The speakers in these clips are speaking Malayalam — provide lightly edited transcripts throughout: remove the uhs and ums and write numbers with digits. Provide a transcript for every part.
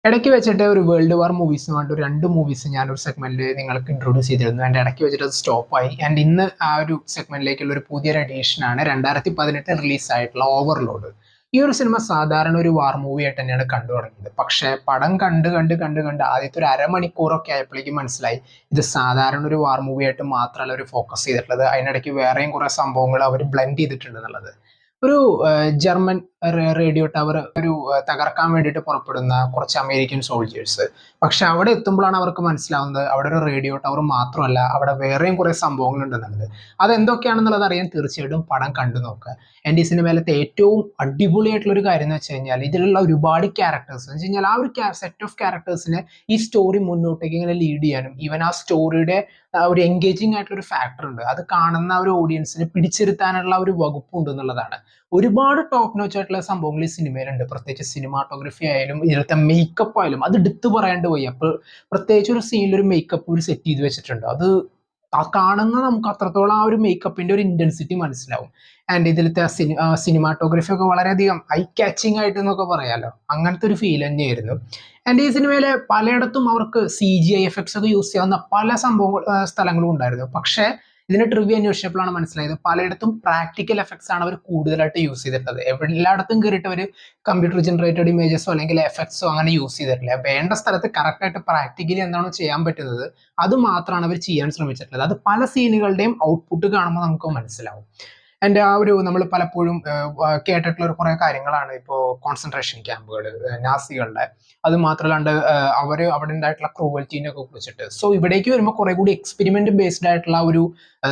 ഇടയ്ക്ക് വെച്ചിട്ട് ഒരു വേൾഡ് വാർ മൂവീസ് പറഞ്ഞിട്ട് ഒരു 2 മൂവീസ് ഞാനൊരു സെഗ്മെന്റിൽ നിങ്ങൾക്ക് ഇൻട്രൊഡ്യൂസ് ചെയ്തിരുന്നു. എൻ്റെ ഇടയ്ക്ക് വെച്ചിട്ട് അത് സ്റ്റോപ്പായി. ആൻഡ് ഇന്ന് ആ ഒരു സെഗ്മെന്റിലേക്കുള്ള ഒരു പുതിയൊരു അഡീഷനാണ് 2018 റിലീസായിട്ടുള്ള ഓവർലോഡ്. ഈ ഒരു സിനിമ സാധാരണ ഒരു വാർ മൂവി ആയിട്ട് തന്നെയാണ് കണ്ടു തുടങ്ങിയത്. പക്ഷേ പടം കണ്ട് ആദ്യത്തെ ഒരു അരമണിക്കൂറൊക്കെ ആയപ്പോഴേക്കും മനസ്സിലായി ഇത് സാധാരണ ഒരു വാർ മൂവി ആയിട്ട് മാത്രമല്ല ഒരു ഫോക്കസ് ചെയ്തിട്ടുള്ളത്. അതിനിടയ്ക്ക് വേറെയും കുറേ സംഭവങ്ങൾ അവർ ബ്ലെൻഡ് ചെയ്തിട്ടുണ്ട് എന്നുള്ളത്. ഒരു ജർമ്മൻ റേഡിയോ ടവർ തകർക്കാൻ വേണ്ടിയിട്ട് പുറപ്പെടുന്ന കുറച്ച് അമേരിക്കൻ സോൾജേഴ്സ്. പക്ഷെ അവിടെ എത്തുമ്പോഴാണ് അവർക്ക് മനസ്സിലാവുന്നത് അവിടെ ഒരു റേഡിയോ ടവർ മാത്രമല്ല, അവിടെ വേറെയും കുറെ സംഭവങ്ങൾ ഉണ്ടെന്നുള്ളത്. അതെന്തൊക്കെയാണെന്നുള്ളത് അറിയാൻ തീർച്ചയായിട്ടും പടം കണ്ടു നോക്കുക. എൻ്റെ ഈ സിനിമയിലത്തെ ഏറ്റവും അടിപൊളിയായിട്ടുള്ള ഒരു കാര്യം എന്ന് വെച്ച് കഴിഞ്ഞാൽ ഇതിലുള്ള ഒരുപാട് ക്യാരക്ടേഴ്സ് എന്ന് വെച്ച് കഴിഞ്ഞാൽ ആ ഒരു സെറ്റ് ഓഫ് ക്യാരക്ടേഴ്സിനെ ഈ സ്റ്റോറി മുന്നോട്ടേക്ക് ഇങ്ങനെ ലീഡ് ചെയ്യാനും ഈവൻ ആ സ്റ്റോറിയുടെ ഒരു എൻഗേജിങ് ആയിട്ടുള്ള ഒരു ഫാക്ടർ ഉണ്ട്. അത് കാണുന്ന ഒരു ഓഡിയൻസിനെ പിടിച്ചിരുത്താനുള്ള ഒരു വകുപ്പുണ്ട് എന്നുള്ളതാണ്. ഒരുപാട് ടോപ്പ് നോച്ച് ആയിട്ടുള്ള സംഭവങ്ങൾ ഈ സിനിമയിലുണ്ട്. പ്രത്യേകിച്ച് സിനിമാറ്റോഗ്രഫി ആയാലും ഇതിലത്തെ മേക്കപ്പ് ആയാലും അത് എടുത്തു പറയാണ്ട് പോയി. അപ്പോൾ പ്രത്യേകിച്ച് ഒരു സീനിൽ ഒരു മേക്കപ്പ് ഒരു സെറ്റ് ചെയ്ത് വെച്ചിട്ടുണ്ട്. അത് ആ കാണുന്ന നമുക്ക് അത്രത്തോളം ആ ഒരു മേക്കപ്പിന്റെ ഒരു ഇന്റൻസിറ്റി മനസ്സിലാവും. ആൻഡ് ഇതിലത്തെ സിനിമാറ്റോഗ്രഫി ഒക്കെ വളരെയധികം ഐ കാച്ചിങ് ആയിട്ട് എന്നൊക്കെ പറയാലോ, അങ്ങനത്തെ ഒരു ഫീൽ തന്നെയായിരുന്നു. ആൻഡ് ഈ സിനിമയിലെ പലയിടത്തും അവർക്ക് CGI എഫക്ട്സ് ഒക്കെ യൂസ് ചെയ്യാവുന്ന പല സ്ഥലങ്ങളും ഉണ്ടായിരുന്നു. പക്ഷേ ഇതിന്റെ ട്രിവ്യൂ അന്വേഷിച്ചപ്പോഴാണ് മനസ്സിലായത് പലയിടത്തും പ്രാക്ടിക്കൽ എഫക്ട്സ് ആണ് അവർ കൂടുതലായിട്ട് യൂസ് ചെയ്തിട്ടുള്ളത്. എല്ലായിടത്തും കയറിയിട്ട് അവർ കമ്പ്യൂട്ടർ ജനറേറ്റഡ് ഇമേജസോ അല്ലെങ്കിൽ എഫക്ട്സോ അങ്ങനെ യൂസ് ചെയ്തിട്ടില്ല. വേണ്ട സ്ഥലത്ത് കറക്റ്റായിട്ട് പ്രാക്ടിക്കലി എന്താണോ ചെയ്യാൻ പറ്റുന്നത് അത് മാത്രമാണ് അവർ ചെയ്യാൻ ശ്രമിച്ചിട്ടുള്ളത്. അത് പല സീനുകളുടെയും ഔട്ട്പുട്ട് കാണുമ്പോൾ നമുക്ക് മനസ്സിലാവും. എൻ്റെ ആ ഒരു നമ്മൾ പലപ്പോഴും കേട്ടിട്ടുള്ള ഒരു കുറേ കാര്യങ്ങളാണ്. ഇപ്പോൾ കോൺസെൻട്രേഷൻ ക്യാമ്പുകൾ, നാസികളുടെ, അത് മാത്രമല്ലാണ്ട് അവർ അവിടെ ഉണ്ടായിട്ടുള്ള ക്രൂവൽറ്റീനെ ഒക്കെ കുറിച്ചിട്ട്. സോ ഇവിടേക്ക് വരുമ്പോൾ കുറെ കൂടി എക്സ്പെരിമെന്റ് ബേസ്ഡ് ആയിട്ടുള്ള ഒരു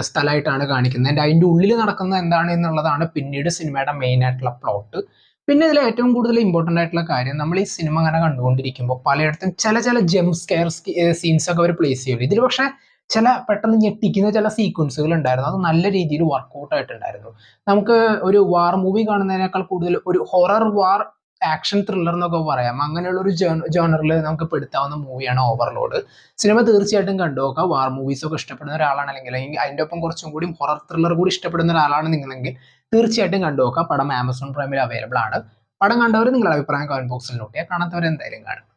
സ്ഥലമായിട്ടാണ് കാണിക്കുന്നത്. എൻ്റെ അതിൻ്റെ ഉള്ളിൽ നടക്കുന്നത് എന്താണ് എന്നുള്ളതാണ് പിന്നീട് സിനിമയുടെ മെയിൻ ആയിട്ടുള്ള പ്ലോട്ട്. പിന്നെ ഇതിൽ ഏറ്റവും കൂടുതൽ ഇമ്പോർട്ടൻ്റ് ആയിട്ടുള്ള കാര്യം, നമ്മൾ ഈ സിനിമ അങ്ങനെ കണ്ടുകൊണ്ടിരിക്കുമ്പോൾ പലയിടത്തും ചില ചില ജംപ് സ്കെയർ സീൻസ് ഒക്കെ അവർ പ്ലേസ് ചെയ്യും. ഇതിൽ പക്ഷേ ചില പെട്ടെന്ന് ഞെട്ടിക്കുന്ന ചില സീക്വൻസുകൾ ഉണ്ടായിരുന്നു. അത് നല്ല രീതിയിൽ വർക്കൗട്ട് ആയിട്ടുണ്ടായിരുന്നു. നമുക്ക് ഒരു വാർ മൂവി കാണുന്നതിനേക്കാൾ കൂടുതൽ ഒരു ഹൊറർ വാർ ആക്ഷൻ ത്രില്ലർ എന്നൊക്കെ പറയാം, അങ്ങനെയുള്ള ഒരു ജോണറിൽ നമുക്ക് പെടുത്താവുന്ന മൂവിയാണ് ഓവർലോഡ്. സിനിമ തീർച്ചയായിട്ടും കണ്ടു നോക്കുക. വാർ മൂവീസ് ഒക്കെ ഇഷ്ടപ്പെടുന്ന ഒരാളാണെങ്കിൽ അല്ലെങ്കിൽ അതിൻ്റെ ഒപ്പം കുറച്ചും കൂടി ഹൊറർ ത്രില്ലർ കൂടി ഇഷ്ടപ്പെടുന്ന ഒരാളാണ് നിങ്ങളെങ്കിൽ തീർച്ചയായിട്ടും കണ്ടു നോക്കുക. പടം ആമസോൺ പ്രൈമിൽ അവൈലബിൾ ആണ്. പടം കണ്ടവർ നിങ്ങളുടെ അഭിപ്രായം കമന്റ് ബോക്സിൽ നോട്ട് ചെയ്യുക. കാണാത്തവർ എന്തായാലും കാണും.